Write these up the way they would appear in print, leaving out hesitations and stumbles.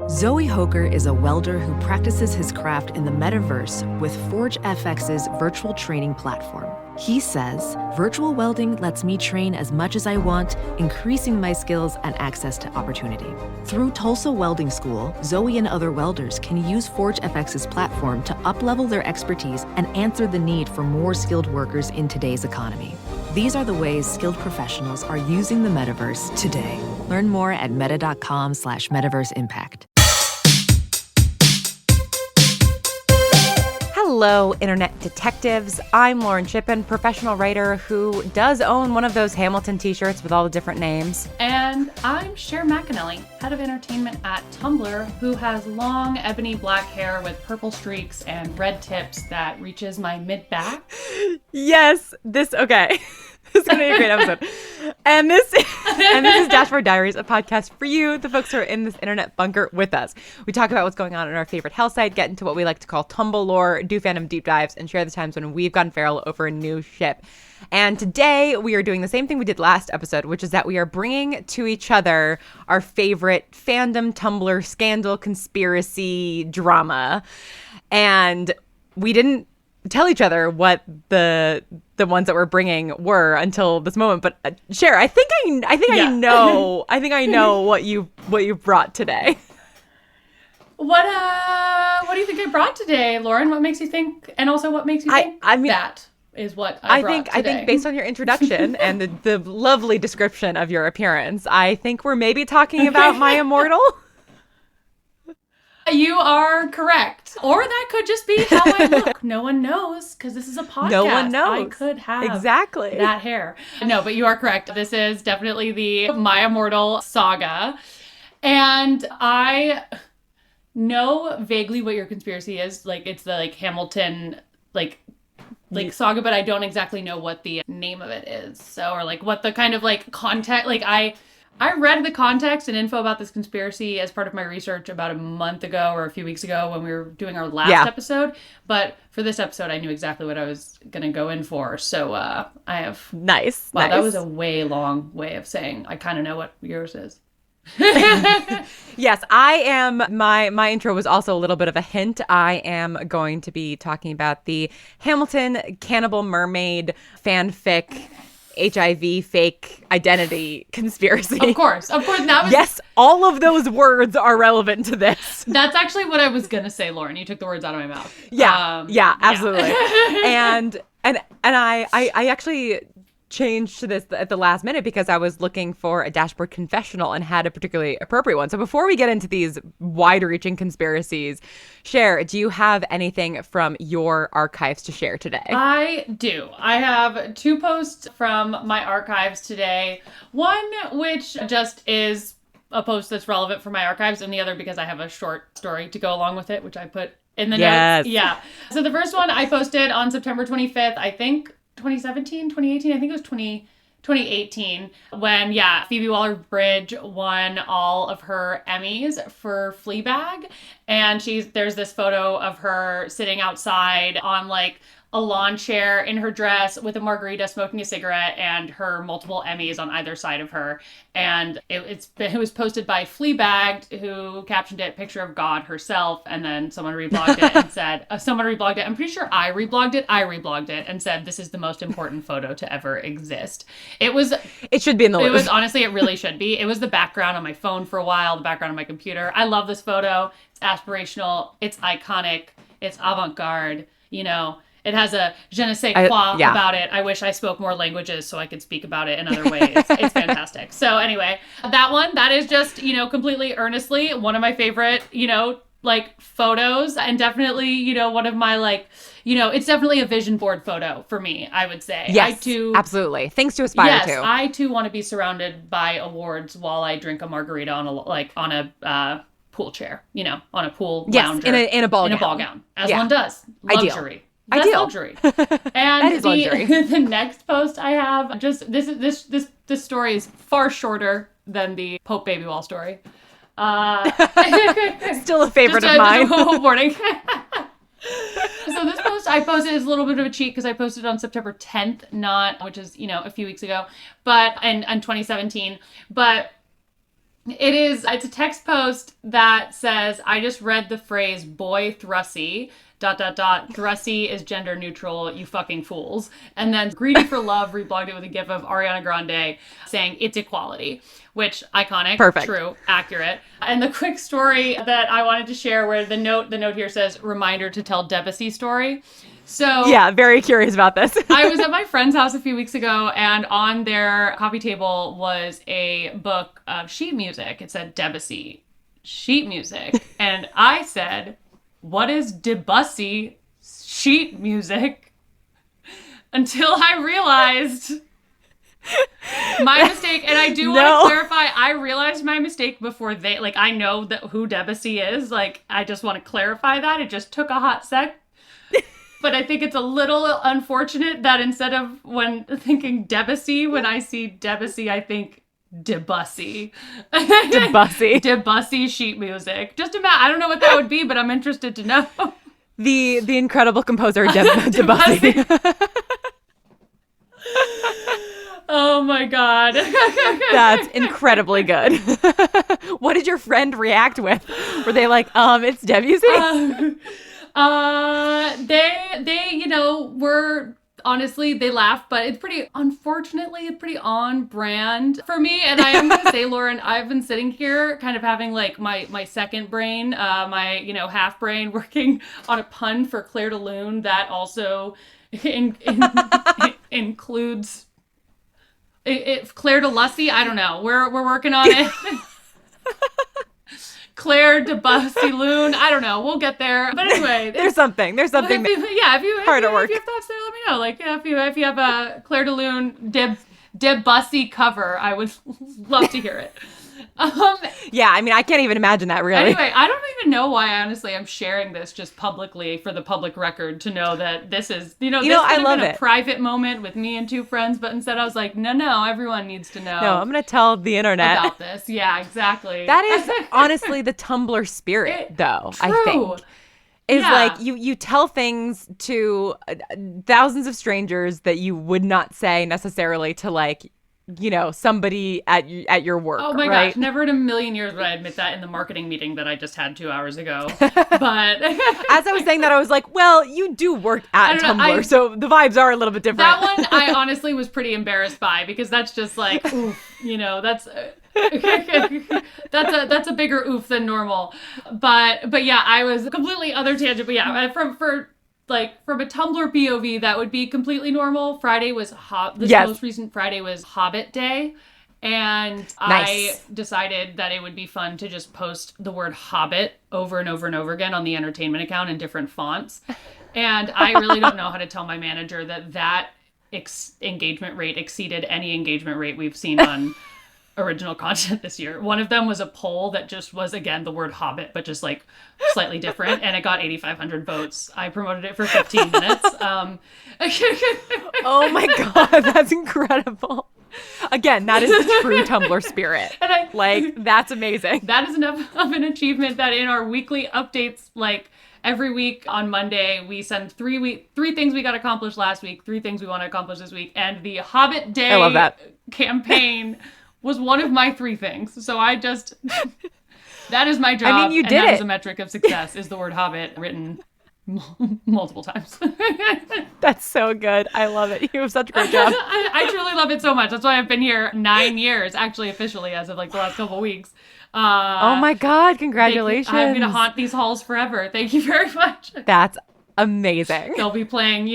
Zoe Hoker is a welder who practices his craft in the metaverse with ForgeFX's virtual training platform. He says, virtual welding lets me train as much as I want, increasing my skills and access to opportunity. Through Tulsa Welding School, Zoe and other welders can use ForgeFX's platform to up-level their expertise and answer the need for more skilled workers in today's economy. These are the ways skilled professionals are using the metaverse today. Learn more at meta.com/metaverseimpact. Hello, Internet Detectives. I'm Lauren Shippen, professional writer who does own one of those Hamilton t-shirts with all the different names. And I'm Cher McAnelly, head of entertainment at Tumblr, who has long ebony black hair with purple streaks and red tips that reaches my mid-back. Yes, okay. This is going to be a great episode. And this is Dashboard Diaries, a podcast for you, the folks who are in this internet bunker with us. We talk about what's going on in our favorite hell site, get into what we like to call tumble lore, do fandom deep dives, and share the times when we've gone feral over a new ship. And today we are doing the same thing we did last episode, which is that we are bringing to each other our favorite fandom, Tumblr, scandal, conspiracy, drama. And we didn't tell each other what the ones that we're bringing were until this moment. But Cher, I think I know what you brought today. What do you think I brought today, Lauren? What makes you think? And also, what makes you think that is what I brought today? I think based on your introduction and the lovely description of your appearance, I think we're maybe talking about My Immortal. You are correct. Or that could just be how I look. No one knows because this is a podcast. No one knows. I could have exactly that hair. No, but you are correct. This is definitely the My Immortal saga. And I know vaguely what your conspiracy is. Like, it's the Hamilton saga, but I don't exactly know what the name of it is. So, or what the kind of context, I read the context and info about this conspiracy as part of my research about a month ago or a few weeks ago when we were doing our last episode. But for this episode, I knew exactly what I was going to go in for. So I have... Nice. Wow, that was a way long way of saying I kind of know what yours is. Yes, I am. My intro was also a little bit of a hint. I am going to be talking about the Hamilton Cannibal Mermaid fanfic HIV fake identity conspiracy. Of course. That was... Yes, all of those words are relevant to this. That's actually what I was going to say, Lauren. You took the words out of my mouth. Yeah, absolutely. And I actually changed to this at the last minute because I was looking for a dashboard confessional and had a particularly appropriate one. So before we get into these wide-reaching conspiracies, Cher, do you have anything from your archives to share today? I do. I have two posts from my archives today. One which just is a post that's relevant for my archives, and the other because I have a short story to go along with it, which I put in the notes. Yeah. So the first one I posted on September 25th, I think 2017, 2018, I think it was 2018, when, Phoebe Waller-Bridge won all of her Emmys for Fleabag. And there's this photo of her sitting outside on a lawn chair in her dress with a margarita, smoking a cigarette, and her multiple Emmys on either side of her. And it was posted by Fleabag, who captioned it "Picture of God herself," and then someone reblogged it and said, I'm pretty sure I reblogged it and said, "This is the most important photo to ever exist." It should be in the list. It was, honestly, it really should be. It was the background on my phone for a while, the background on my computer. I love this photo. It's aspirational. It's iconic. It's avant-garde. It has a je ne sais quoi about it. I wish I spoke more languages so I could speak about it in other ways. It's fantastic. So anyway, that is just, completely earnestly one of my favorite, photos, and definitely, one of my it's definitely a vision board photo for me, I would say. Yes, absolutely. Things to aspire to. Yes, I too want to be surrounded by awards while I drink a margarita on a pool chair, on a pool lounger. in a ball gown. As one does. Luxury. That's Ideal. Luxury. And that is luxury. The next post I have, just this story is far shorter than the Pope Baby Wall story. Still a favorite of mine. Just a warning. So this post I posted is a little bit of a cheat because I posted it on September 10th, which is, a few weeks ago, but in 2017. But It's a text post that says, I just read the phrase boy thrussy, ... Thrussy is gender neutral, you fucking fools. And then Greedy for Love reblogged it with a gif of Ariana Grande saying it's equality, which iconic, Perfect. True, accurate. And the quick story that I wanted to share where the note here says, reminder to tell Debussy story. So yeah, very curious about this. I was at my friend's house a few weeks ago, and on their coffee table was a book of sheet music. It said Debussy sheet music. And I said, what is Debussy sheet music? Until I realized my mistake. And I do want to clarify, I realized my mistake before I know who Debussy is. I just want to clarify that. It just took a hot sec. But I think it's a little unfortunate that instead of when thinking Debussy, when I see Debussy, I think Debussy. Debussy. Debussy sheet music. Just imagine, I don't know what that would be, but I'm interested to know. The incredible composer Debussy. Oh my God. That's incredibly good. What did your friend react with? Were they like, it's Debussy? They were honestly, they laughed, but it's pretty on brand for me. And I am going to say, Lauren, I've been sitting here kind of having my second brain, my, half brain working on a pun for Claire de Lune that also includes Claire de Lussy. I don't know. We're working on it. Claire Debussy Loon. I don't know. We'll get there. But anyway, there's something. If you hard at work. If you have thoughts there, let me know. If you have a Claire de Lune Debussy cover, I would love to hear it. Yeah, I mean, I can't even imagine that, really. Anyway, I don't even know why, honestly, I'm sharing this just publicly for the public record to know that this is, this could have been a private moment with me and two friends, but instead I was like, no, everyone needs to know. No, I'm going to tell the internet. About this. Yeah, exactly. That is honestly the Tumblr spirit, though, true. I think. Is you tell things to thousands of strangers that you would not say necessarily to somebody at your work. Oh my right? gosh, never in a million years would I admit that in the marketing meeting that I just had 2 hours ago. But as I was saying that, I was like, well, you do work at Tumblr, so the vibes are a little bit different. That one I honestly was pretty embarrassed by because that's just oof, that's that's a bigger oof than normal. But yeah, I was completely other tangent. But yeah, from a Tumblr POV, that would be completely normal. Friday was most recent Friday was Hobbit Day. And nice. I decided that it would be fun to just post the word Hobbit over and over and over again on the entertainment account in different fonts. And I really don't know how to tell my manager that engagement rate exceeded any engagement rate we've seen on original content this year. One of them was a poll that just was, again, the word Hobbit, but just slightly different, and it got 8,500 votes. I promoted it for 15 minutes. Oh my God, that's incredible. Again, that is the true Tumblr spirit. And that's amazing. That is enough of an achievement that in our weekly updates, every week on Monday, we send 3 things we got accomplished last week, 3 things we want to accomplish this week, and the Hobbit Day I love that. Campaign was one of my 3 things. So that is my job. I mean, you did that it. is a metric of success, is the word Hobbit written multiple times. That's so good. I love it. You have such a great job. I truly love it so much. That's why I've been here 9 years, actually officially, as of the last couple of weeks. Oh my God, congratulations. I'm going to haunt these halls forever. Thank you very much. That's amazing. They'll be playing,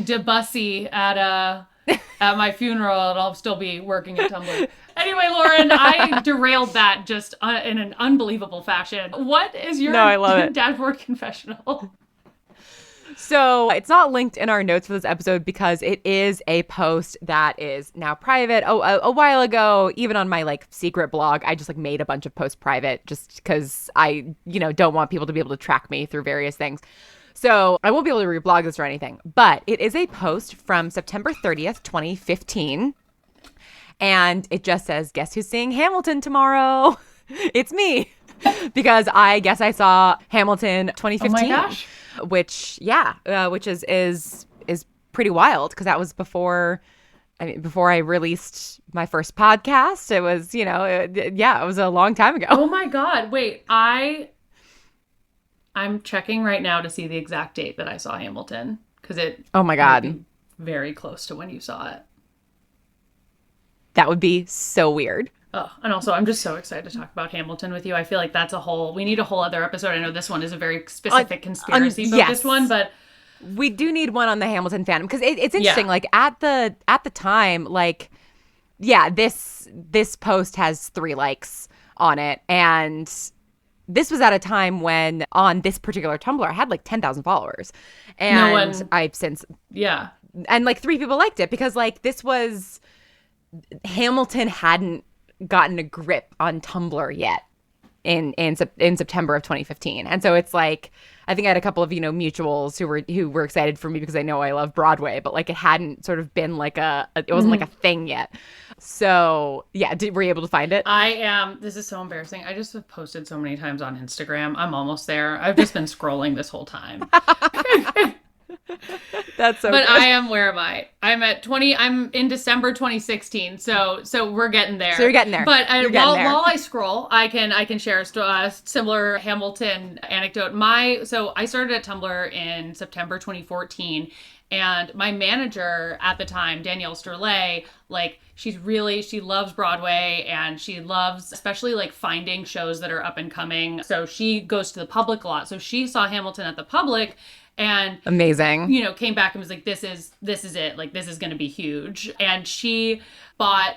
Debussy at my funeral, and I'll still be working at Tumblr. Anyway, Lauren, I derailed that just in an unbelievable fashion. What is your I love it. dad board confessional? So it's not linked in our notes for this episode because it is a post that is now private. A while ago, even on my secret blog, I just made a bunch of posts private just because I, don't want people to be able to track me through various things. So I won't be able to reblog this or anything, but it is a post from September 30th, 2015. And it just says, guess who's seeing Hamilton tomorrow? It's me. Because I guess I saw Hamilton 2015. Oh my gosh. Which is pretty wild because that was before I mean, before I released my first podcast, it was, it was a long time ago. Oh my God. Wait, I'm checking right now to see the exact date that I saw Hamilton, because it Oh my might God. be very close to when you saw it. That would be so weird. Oh, and also I'm just so excited to talk about Hamilton with you. I feel like we need a whole other episode. I know this one is a very specific conspiracy focused yes. one, but We do need one on the Hamilton fandom, because it's interesting. Yeah. Like at the time, like, yeah, this post has 3 likes on it, and this was at a time when on this particular Tumblr I had like 10,000 followers, and I've since and like 3 people liked it, because like this was Hamilton hadn't gotten a grip on Tumblr yet in September of 2015. And so it's like, I think I had a couple of, mutuals who were excited for me because I know I love Broadway, but like it hadn't sort of been like it wasn't like a thing yet. So yeah, were you able to find it? This is so embarrassing. I just have posted so many times on Instagram. I'm almost there. I've just been scrolling this whole time. That's so But good. where am I? I'm in December 2016. So we're getting there. So you're getting there. But there. while I scroll, I can share a similar Hamilton anecdote. So I started at Tumblr in September 2014. And my manager at the time, Danielle Sterlet, like she loves Broadway, and she loves especially like finding shows that are up and coming. So she goes to the Public a lot. So she saw Hamilton at the Public, and amazing, came back and was like, this is it, like this is going to be huge. And she bought,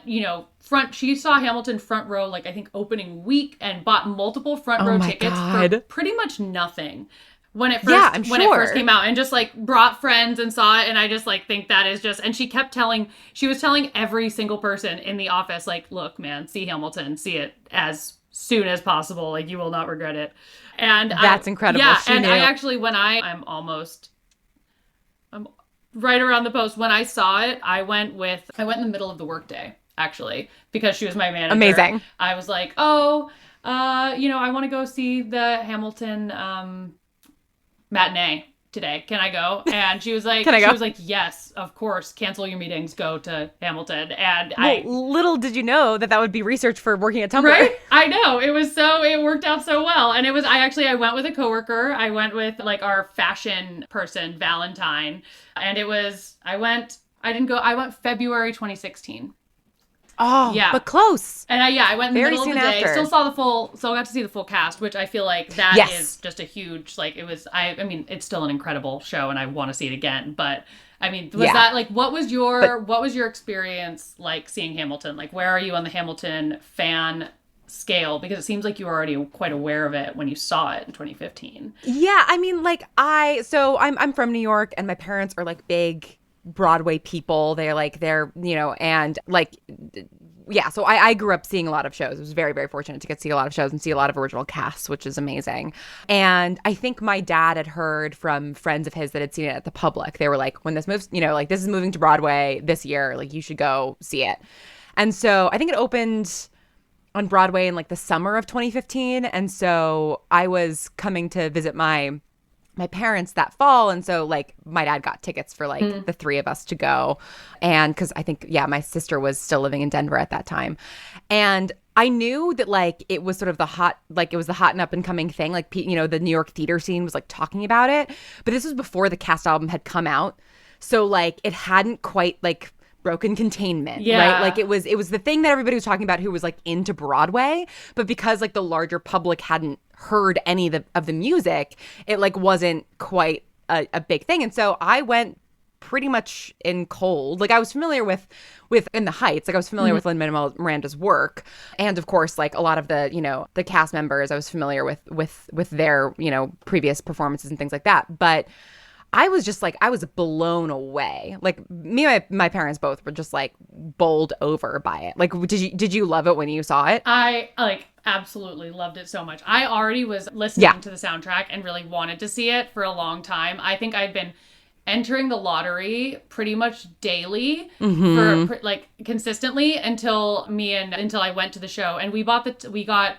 she saw Hamilton front row, like I think opening week, and bought multiple front row tickets for pretty much nothing when it first came out, and just like brought friends and saw it. And I just like think that is just, and she was telling every single person in the office, like, look, man, see Hamilton, see it as soon as possible, like you will not regret it. And that's incredible. Yeah, she and knew. I actually, I'm right around the post. When I saw it, I went in the middle of the workday, actually, because she was my manager. Amazing. I was like, I want to go see the Hamilton matinee today. Can I go? And she was like, She was like, yes, of course. Cancel your meetings. Go to Hamilton. And little did you know that would be research for working at Tumblr. Right? I know. It worked out so well. And I went with a coworker. I went with like our fashion person, Valentine. And I went February 2016. Oh, yeah, but close. And I went in the middle of the day. After. Still got to see the full cast, which I feel like that is just a huge, like, it was, I mean, it's still an incredible show, and I want to see it again. But I mean, that like, what was your experience like seeing Hamilton? Like, where are you on the Hamilton fan scale? Because it seems like you were already quite aware of it when you saw it in 2015. Yeah, I mean, like I'm from New York, and my parents are like big Broadway people. And like, yeah, so I grew up seeing a lot of shows. I was very, very fortunate to get to see a lot of shows and see a lot of original casts, which is amazing. And I think my dad had heard from friends of his that had seen it at the Public. They were like, when this moves, like, this is moving to Broadway this year, like, you should go see it. And so I think it opened on Broadway in like the summer of 2015. And so I was coming to visit my parents that fall, and so like my dad got tickets for like the 3 of us to go, and because I think my sister was still living in Denver at that time, and I knew that like it was sort of the hot and up and coming thing, like the New York theater scene was like talking about it, but this was before the cast album had come out, so like it hadn't quite like broken containment, right? Like it was the thing that everybody was talking about who was like into Broadway, but because like the larger public hadn't heard any of the music, it like wasn't quite a big thing. And so I went pretty much in cold. Like I was familiar with In the Heights, like I was familiar with Lin-Manuel Miranda's work, and of course like a lot of the the cast members I was familiar with their previous performances and things like that, but I was just like, I was blown away. Like me and my parents both were just like bowled over by it. Like, did you love it when you saw it? I like absolutely loved it so much. I already was listening to the soundtrack and really wanted to see it for a long time. I think I'd been entering the lottery pretty much daily for like consistently until I went to the show, and we got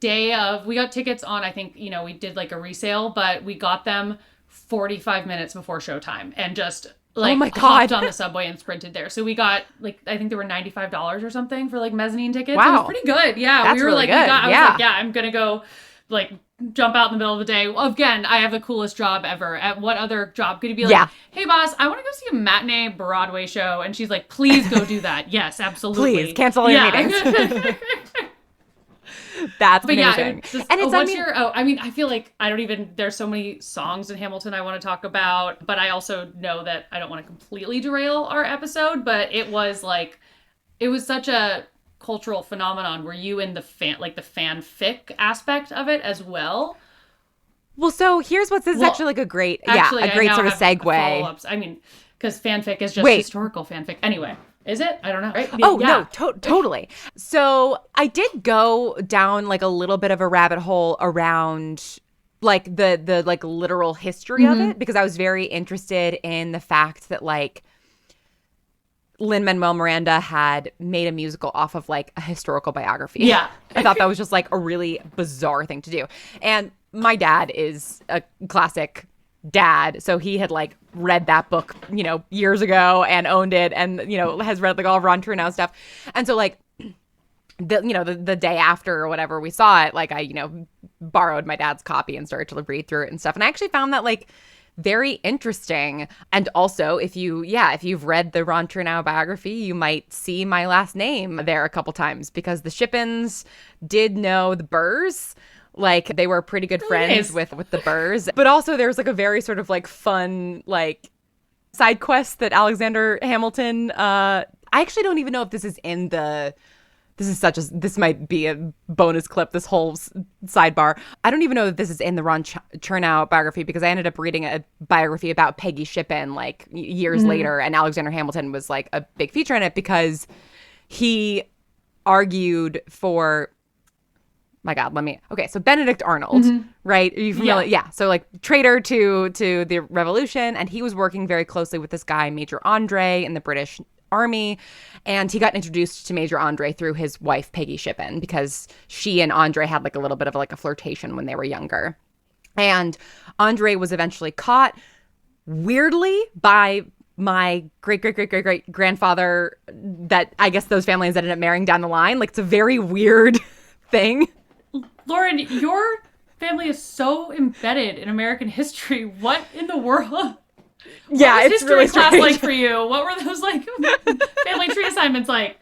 tickets on, I think, we did like a resale, but we got them 45 minutes before showtime, and just Oh my God. hopped on the subway and sprinted there. So we got like, I think there were $95 or something for like mezzanine tickets. Wow. It was pretty good. Yeah. That's we were really like, good. I was Yeah. like, yeah, I'm going to go like jump out in the middle of the day. Well, again, I have the coolest job ever. At what other job could you be like, Yeah. hey boss, I want to go see a matinee Broadway show. And she's like, please go do that. Yes, absolutely. Please cancel all your meetings. That's But amazing. yeah, And it's, I feel like there's so many songs in Hamilton I want to talk about, but I also know that I don't want to completely derail our episode, but it was such a cultural phenomenon. Were you in the fanfic aspect of it as well? Well, so here's this is actually like a great sort of segue. Follow-ups. I mean, because fanfic is just historical fanfic. Anyway. Is it? I don't know. Right? Oh, yeah. No, totally. So I did go down like a little bit of a rabbit hole around like the like literal history of it, because I was very interested in the fact that like Lin-Manuel Miranda had made a musical off of like a historical biography. Yeah. I thought that was just like a really bizarre thing to do. And my dad is a classic dad, so he had like read that book, you know, years ago and owned it, and you know has read like all of Ron Chernow stuff. And so like the day after or whatever we saw it, like I borrowed my dad's copy and started to read through it and stuff, and I actually found that like very interesting. And also if you've read the Ron Chernow biography, you might see my last name there a couple times, because the Shippens did know the Burrs. Like they were pretty good friends with the Burrs. But also there's like a very sort of like fun like side quest that Alexander Hamilton, I actually don't even know if this is in the, this might be a bonus clip, this whole sidebar. I don't even know that this is in the Ron Chernow biography, because I ended up reading a biography about Peggy Shippen like years later, and Alexander Hamilton was like a big feature in it because he argued for, my God, so Benedict Arnold, right? Are you familiar? Yeah. So like traitor to the revolution, and he was working very closely with this guy, Major Andre, in the British Army, and he got introduced to Major Andre through his wife, Peggy Shippen, because she and Andre had like a little bit of like a flirtation when they were younger. And Andre was eventually caught, weirdly, by my great grandfather that I guess those families ended up marrying down the line. Like it's a very weird thing. Lauren, your family is so embedded in American history. What in the world? Yeah, what was it's history really class strange. like for you? What were those like family tree assignments like?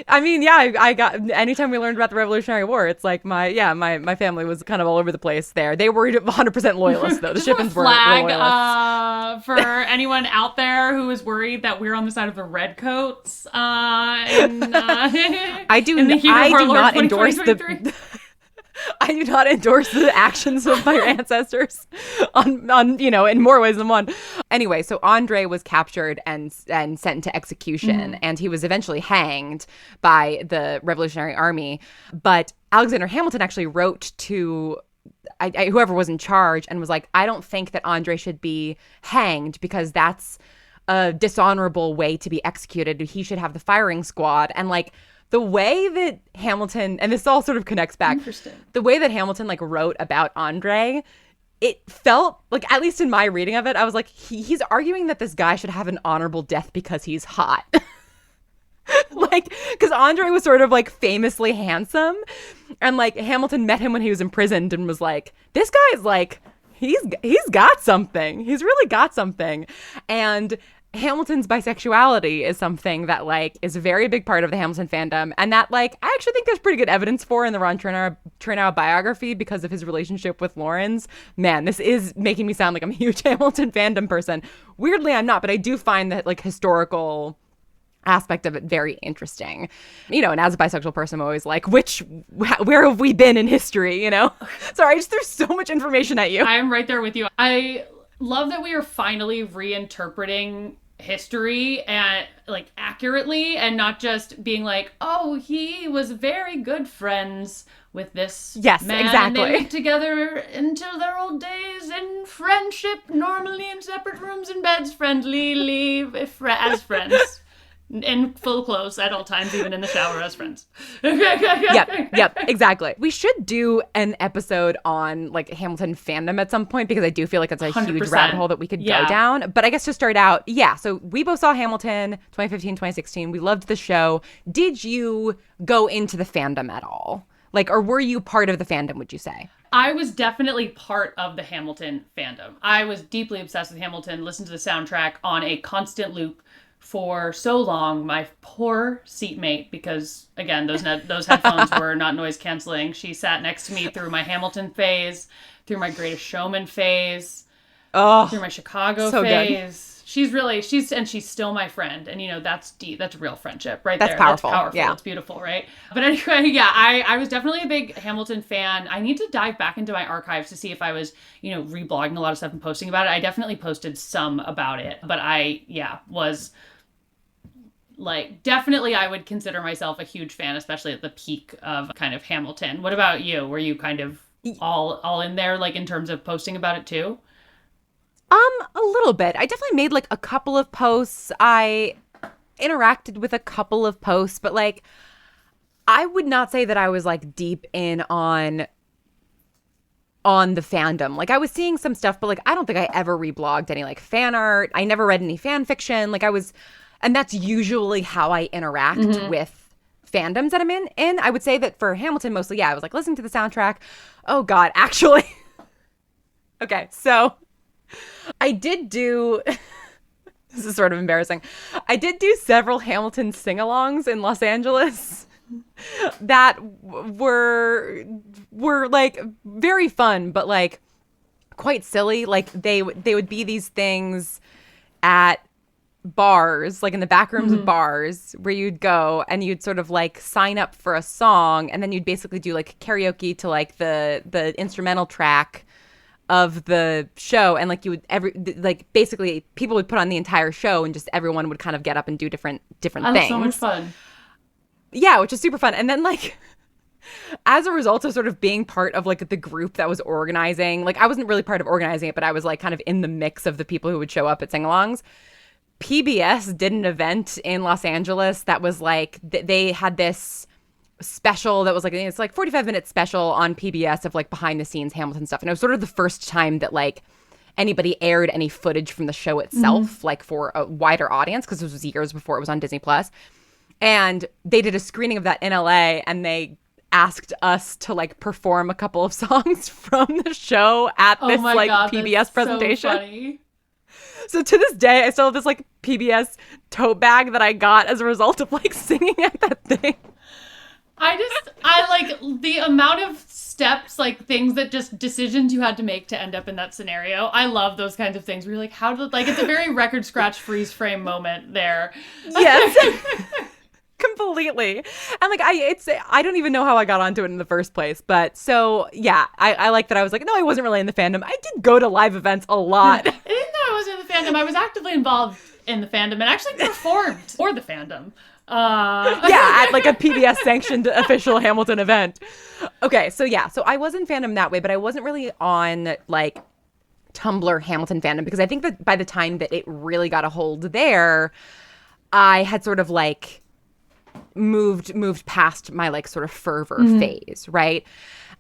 I mean, yeah, I got, anytime we learned about the Revolutionary War, it's like my family was kind of all over the place there. They were 100% loyalists though. The Shippens were loyalists. For anyone out there who is worried that we're on the side of the redcoats, I do not endorse the I do not endorse the actions of my ancestors on in more ways than one. Anyway, so Andre was captured and sent to execution, and he was eventually hanged by the Revolutionary Army. But Alexander Hamilton actually wrote to whoever was in charge and was like, I don't think that Andre should be hanged because that's a dishonorable way to be executed. He should have the firing squad. And like, the way that Hamilton, and this all sort of connects back, the way that Hamilton like wrote about Andre, it felt like, at least in my reading of it, I was like, he's arguing that this guy should have an honorable death because he's hot. Like, because Andre was sort of like famously handsome, and like Hamilton met him when he was imprisoned and was like, this guy's like, he's got something. He's really got something. And Hamilton's bisexuality is something that like is a very big part of the Hamilton fandom, and that like I actually think there's pretty good evidence for in the Ron Chernow biography because of his relationship with Lawrence. Man, this is making me sound like I'm a huge Hamilton fandom person. Weirdly, I'm not, but I do find that like historical aspect of it very interesting. And as a bisexual person, I'm always like, where have we been in history? Sorry, I just threw so much information at you. I'm right there with you. I love that we are finally reinterpreting history and like accurately, and not just being like, oh, he was very good friends with this man, exactly, and they lived together until their old days in friendship, normally in separate rooms and beds, friendly as friends. in full clothes at all times, even in the shower as friends. Yep, exactly. We should do an episode on like Hamilton fandom at some point because I do feel like it's a huge 100%. rabbit hole that we could go down. But I guess to start out, so we both saw Hamilton 2015, 2016. We loved the show. Did you go into the fandom at all? Like, or were you part of the fandom, would you say? I was definitely part of the Hamilton fandom. I was deeply obsessed with Hamilton, listened to the soundtrack on a constant loop for so long. My poor seatmate, because again, those headphones were not noise canceling. She sat next to me through my Hamilton phase, through my Greatest Showman phase, through my Chicago phase. Good. She's still my friend. And you know, that's deep. That's real friendship right there. That's powerful. Yeah. It's beautiful, right? But anyway, I was definitely a big Hamilton fan. I need to dive back into my archives to see if I was, reblogging a lot of stuff and posting about it. I definitely posted some about it, but I was like, definitely I would consider myself a huge fan, especially at the peak of kind of Hamilton. What about you? Were you kind of all in there, like in terms of posting about it too? A little bit. I definitely made like a couple of posts. I interacted with a couple of posts, but like I would not say that I was like deep in on the fandom. Like I was seeing some stuff, but like I don't think I ever reblogged any like fan art. I never read any fan fiction. Like and that's usually how I interact with fandoms that I'm in. I would say that for Hamilton mostly, I was like listening to the soundtrack. Oh God, actually. Okay, so I did do, this is sort of embarrassing. I did do several Hamilton sing-alongs in Los Angeles that were like very fun, but like quite silly. Like they would be these things at bars, like in the back rooms of bars where you'd go and you'd sort of like sign up for a song and then you'd basically do like karaoke to like the instrumental track of the show, and like you would basically people would put on the entire show and just everyone would kind of get up and do different things. That's so much fun. Yeah, which is super fun. And then like as a result of sort of being part of like the group that was organizing, like I wasn't really part of organizing it, but I was like kind of in the mix of the people who would show up at sing-alongs. PBS did an event in Los Angeles that was like they had this special that was like, it's like 45-minute special on PBS of like behind the scenes Hamilton stuff, and it was sort of the first time that like anybody aired any footage from the show itself like for a wider audience, because this was years before it was on Disney Plus. And they did a screening of that in LA, and they asked us to like perform a couple of songs from the show at this God, PBS presentation. So funny. So to this day, I still have this like PBS tote bag that I got as a result of like singing at that thing. I like the amount of steps, like things that just decisions you had to make to end up in that scenario. I love those kinds of things where you're like, how did, like, it's a very record scratch freeze frame moment there. Yes. Completely. And like, I don't even know how I got onto it in the first place. But so, yeah, I like that I was like, no, I wasn't really in the fandom. I did go to live events a lot. I didn't know I wasn't in the fandom. I was actively involved in the fandom and actually performed for the fandom. Yeah, at like a PBS sanctioned official Hamilton event. Okay, so yeah, so I was in fandom that way, but I wasn't really on like Tumblr Hamilton fandom, because I think that by the time that it really got a hold there, I had sort of like moved past my like sort of fervor phase, right?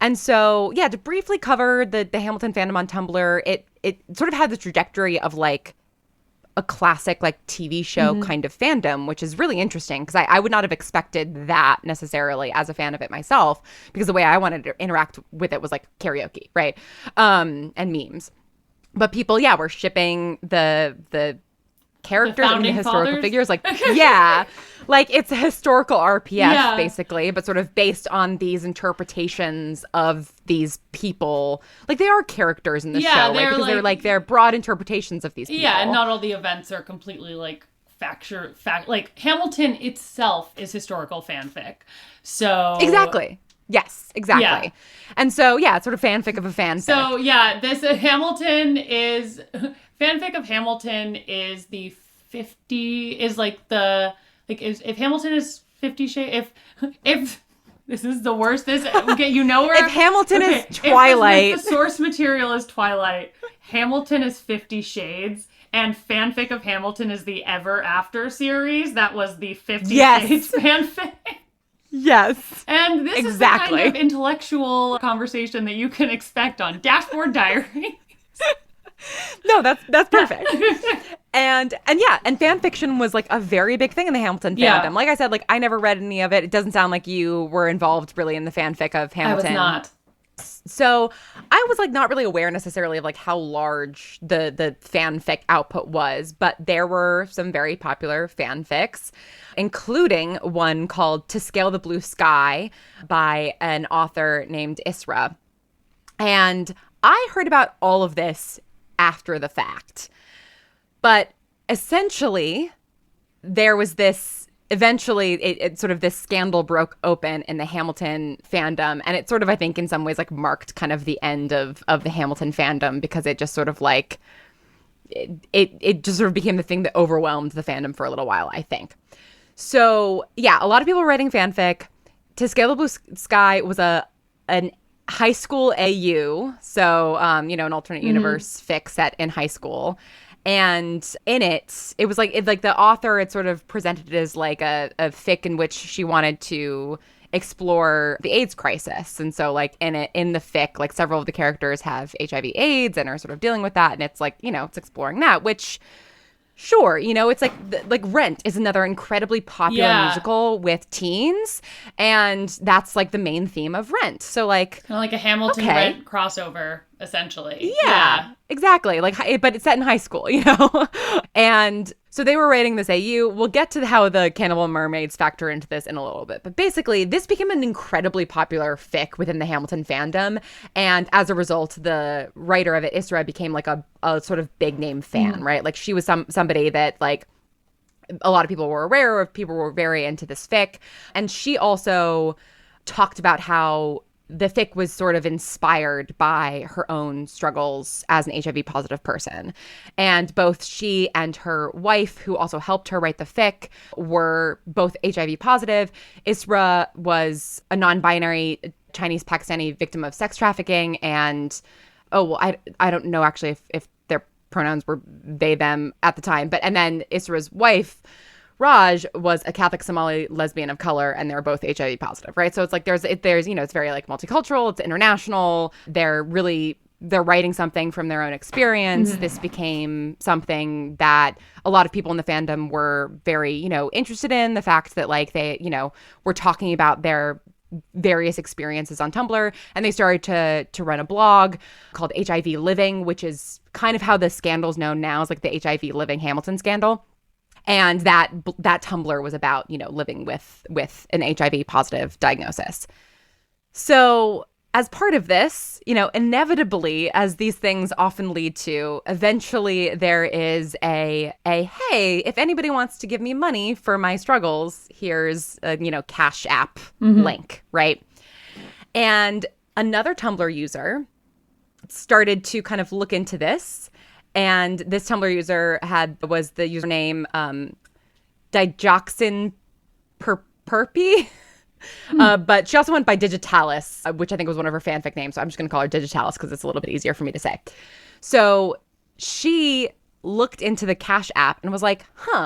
And so yeah, to briefly cover the Hamilton fandom on Tumblr, it sort of had the trajectory of like a classic like TV show kind of fandom, which is really interesting because I would not have expected that necessarily as a fan of it myself, because the way I wanted to interact with it was like karaoke, right? And memes. But people, yeah, were shipping the characters and the historical fathers? figures, like yeah, like it's a historical RPF basically, but sort of based on these interpretations of these people. Like they are characters in the show, right? Because they're broad interpretations of these people. Yeah, and not all the events are completely like fact. Like Hamilton itself is historical fanfic. So exactly. Yes, exactly. Yeah. And so, yeah, it's sort of fanfic of a fanfic. So, yeah, this fanfic of Hamilton is the 50, is like the, like, if Hamilton is 50 Shades, if this is the worst, okay, you know where. If Hamilton is Twilight. If the source material is Twilight, Hamilton is 50 Shades, And Fanfic of Hamilton is the Ever After series. That was the 50 Yes. Shades fanfic. Yes. And this Exactly. is the kind of intellectual conversation that you can expect on Dashboard Diaries. No, that's perfect. And fan fiction was like a very big thing in the Hamilton fandom. Yeah. Like I said, like I never read any of it. It doesn't sound like you were involved really in the fanfic of Hamilton. I was not. So I was like not really aware necessarily of like how large the fanfic output was, but there were some very popular fanfics, including one called To Scale the Blue Sky by an author named Isra. And I heard about all of this after the fact. But essentially, there was this, eventually, it sort of this scandal broke open in the Hamilton fandom. And it sort of, I think, in some ways, like marked kind of the end of the Hamilton fandom, because it just sort of like, it just sort of became the thing that overwhelmed the fandom for a little while, I think. So, yeah, a lot of people were writing fanfic. To Scale the Blue Sky was an high school AU, so an alternate universe fic set in high school, and in it was like the author had sort of presented it as like a fic in which she wanted to explore the AIDS crisis, and so like in the fic, like several of the characters have HIV/AIDS and are sort of dealing with that, and it's like it's exploring that, which. Sure, it's like Rent is another incredibly popular musical with teens, and that's like the main theme of Rent. So like Kind of like a Hamilton Rent crossover, essentially. Yeah, exactly. Like, but it's set in high school, And so they were writing this AU. We'll get to how the Cannibal Mermaids factor into this in a little bit. But basically, this became an incredibly popular fic within the Hamilton fandom. And as a result, the writer of it, Isra, became like a sort of big name fan, right? Like she was somebody that like a lot of people were aware of. People were very into this fic. And she also talked about how the fic was sort of inspired by her own struggles as an HIV positive person. And both she and her wife, who also helped her write the fic, were both HIV positive. Isra was a non-binary Chinese Pakistani victim of sex trafficking. And, I don't know actually if their pronouns were they, them at the time. And then Isra's wife, Raj, was a Catholic Somali lesbian of color, and they're both HIV positive, right? So it's like there's it's very like multicultural, it's international. They're writing something from their own experience. Mm-hmm. This became something that a lot of people in the fandom were very, interested in. The fact that like they, were talking about their various experiences on Tumblr, and they started to run a blog called HIVLiving, which is kind of how the scandal's known now as like the HIVLiving Hamilton scandal. And that Tumblr was about, living with an HIV positive diagnosis. So as part of this, inevitably, as these things often lead to, eventually there is a hey, if anybody wants to give me money for my struggles, here's a, Cash App link, right? And another Tumblr user started to kind of look into this. And this Tumblr user was the username Digoxin Perpy. But she also went by Digitalis, which I think was one of her fanfic names. So I'm just going to call her Digitalis because it's a little bit easier for me to say. So she looked into the Cash App and was like,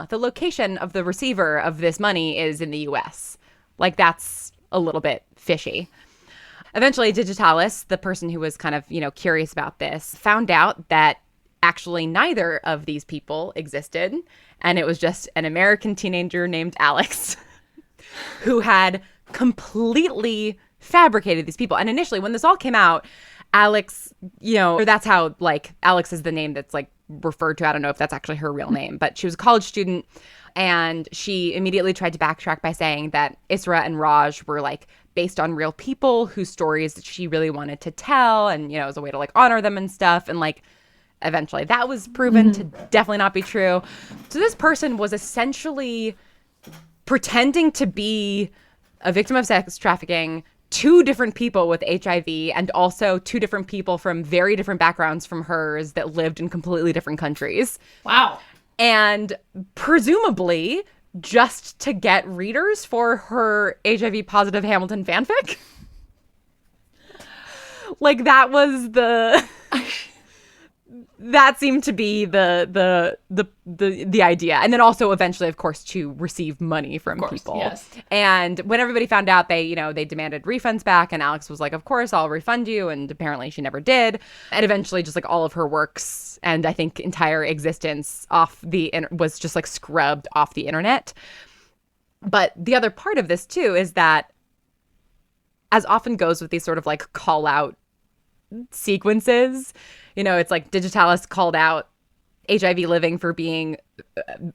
the location of the receiver of this money is in the US. Like, that's a little bit fishy. Eventually, Digitalis, the person who was kind of, curious about this, found out that actually neither of these people existed. And it was just an American teenager named Alex who had completely fabricated these people. And initially, when this all came out, Alex, or that's how, like, Alex is the name that's, like, referred to. I don't know if that's actually her real name, but she was a college student. And she immediately tried to backtrack by saying that Isra and Raj were, like, based on real people whose stories that she really wanted to tell. And, as a way to, like, honor them and stuff. And, like, eventually that was proven to definitely not be true. So this person was essentially pretending to be a victim of sex trafficking, two different people with HIV, and also two different people from very different backgrounds from hers that lived in completely different countries. Wow. And presumably just to get readers for her HIV positive Hamilton fanfic. Like, that was that seemed to be the idea. And then also eventually, of course, to receive money from people. Yes. And when everybody found out, they demanded refunds back, and Alex was like, of course, I'll refund you. And apparently she never did. And eventually just like all of her works and I think entire existence was just like scrubbed off the internet. But the other part of this too is that, as often goes with these sort of like call out sequences, it's like Digitalis called out HIVLiving for being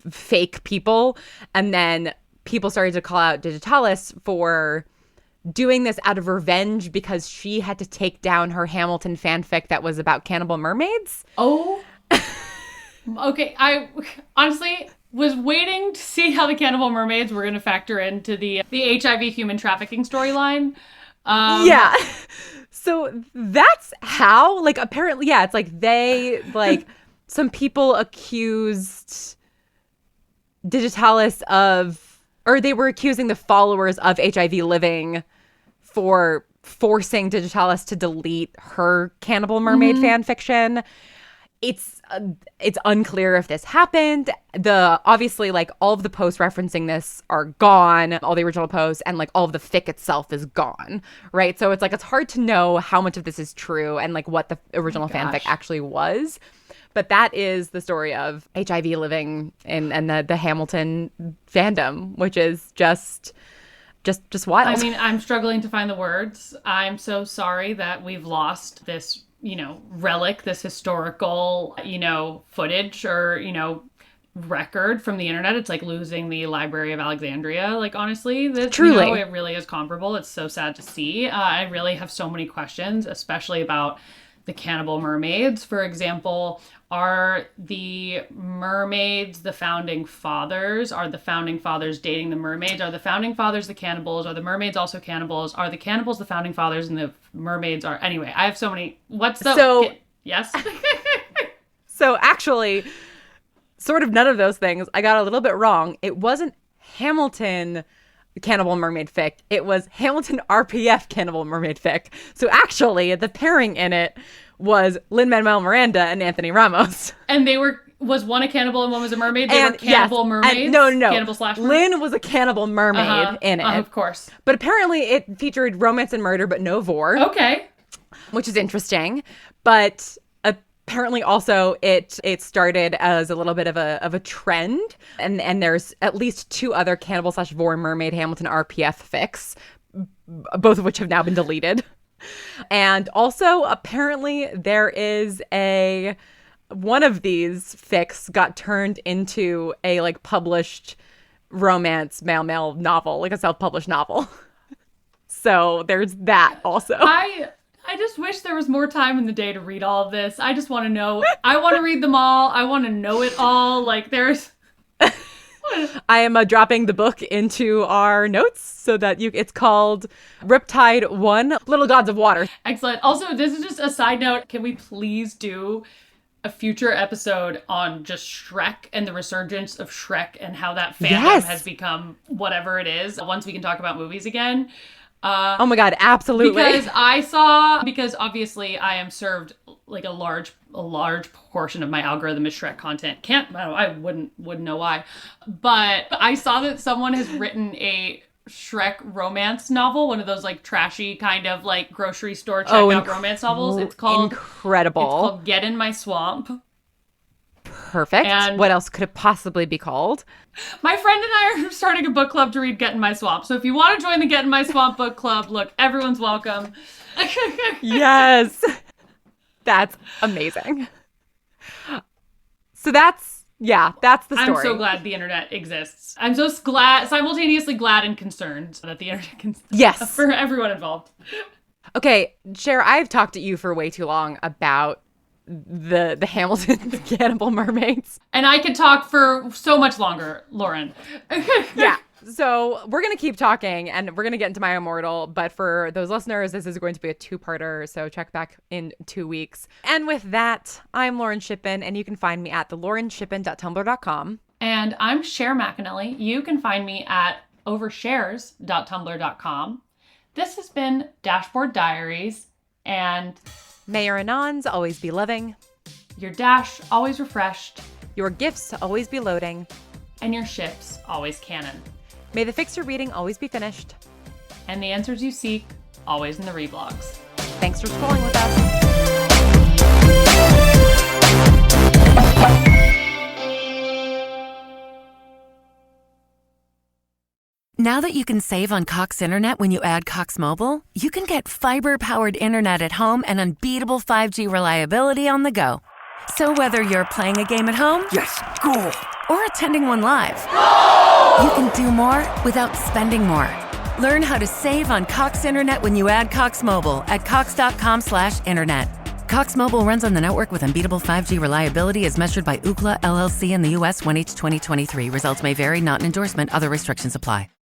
fake people, and then people started to call out Digitalis for doing this out of revenge because she had to take down her Hamilton fanfic that was about cannibal mermaids. Oh, okay. I honestly was waiting to see how the cannibal mermaids were going to factor into the HIV human trafficking storyline. Yeah. So that's how, like, apparently, yeah, it's like they, like, some people accused Digitalis or they were accusing the followers of HIVLiving for forcing Digitalis to delete her Cannibal Mermaid fan fiction. It's unclear if this happened. Obviously, like, all of the posts referencing this are gone, all the original posts, and like all of the fic itself is gone, right? So it's like it's hard to know how much of this is true and like what the original fanfic actually was. But that is the story of HIVLiving and the Hamilton fandom, which is just wild. I mean, I'm struggling to find the words. I'm so sorry that we've lost this relic, this historical, footage or, record from the internet. It's like losing the Library of Alexandria. Like, honestly, this, truly, it really is comparable. It's so sad to see. I really have so many questions, especially about the cannibal mermaids. For example, are the mermaids the founding fathers? Are the founding fathers dating the mermaids? Are the founding fathers the cannibals? Are the mermaids also cannibals? Are the cannibals the founding fathers and the mermaids are... Anyway, I have so many... Yes? So actually, sort of none of those things. I got a little bit wrong. It wasn't Hamilton Cannibal Mermaid fic. It was Hamilton RPF Cannibal Mermaid fic. So actually, the pairing in it was Lin-Manuel Miranda and Anthony Ramos. And was one a cannibal and one was a mermaid? They were cannibal mermaids? No. Cannibal / Lin was a cannibal mermaid in it. Of course. But apparently it featured romance and murder, but no vor. Okay. Which is interesting. But apparently also it started as a little bit of a trend. And there's at least 2 other cannibal / vor mermaid Hamilton RPF fics, both of which have now been deleted. And also, apparently, there is one of these fics got turned into a like published romance male novel, like a self-published novel. So there's that also. I just wish there was more time in the day to read all of this. I just want to know. I want to read them all. I want to know it all. Like, there's... I am dropping the book into our notes so that it's called Riptide 1, Little Gods of Water. Excellent. Also, this is just a side note. Can we please do a future episode on just Shrek and the resurgence of Shrek and how that fandom has become whatever it is once we can talk about movies again? Oh my God, absolutely. Because obviously I am served like a large portion of my algorithm is Shrek content. I wouldn't know why. But I saw that someone has written a Shrek romance novel, one of those like trashy kind of like grocery store checkout romance novels. It's called incredible. It's called Get in My Swamp. Perfect. And what else could it possibly be called? My friend and I are starting a book club to read Get in My Swamp. So if you want to join the Get in My Swamp book club, look, everyone's welcome. Yes. That's amazing. So that's the story. I'm so glad the internet exists. I'm so simultaneously glad and concerned that the internet can... Yes. For everyone involved. Okay, Cher, I've talked to you for way too long about the Hamilton Cannibal Mermaids. And I could talk for so much longer, Lauren. Yeah. So we're going to keep talking and we're going to get into My Immortal. But for those listeners, this is going to be a 2-parter. So check back in 2 weeks. And with that, I'm Lauren Shippen and you can find me at theLaurenShippen.tumblr.com. And I'm Cher McAnelly. You can find me at overshares.tumblr.com. This has been Dashboard Diaries and... May your anons always be living. your dash always refreshed, your gifts to always be loading, and your ships always canon. May the fix you're reading always be finished, and the answers you seek always in the reblogs. Thanks for scrolling with us. Now that you can save on Cox Internet when you add Cox Mobile, you can get fiber-powered internet at home and unbeatable 5G reliability on the go. So whether you're playing a game at home, Yes, goal! or attending one live, you can do more without spending more. Learn how to save on Cox Internet when you add Cox Mobile at cox.com/internet. Cox Mobile runs on the network with unbeatable 5G reliability as measured by Ookla LLC in the US 1H 2023. Results may vary, not an endorsement. Other restrictions apply.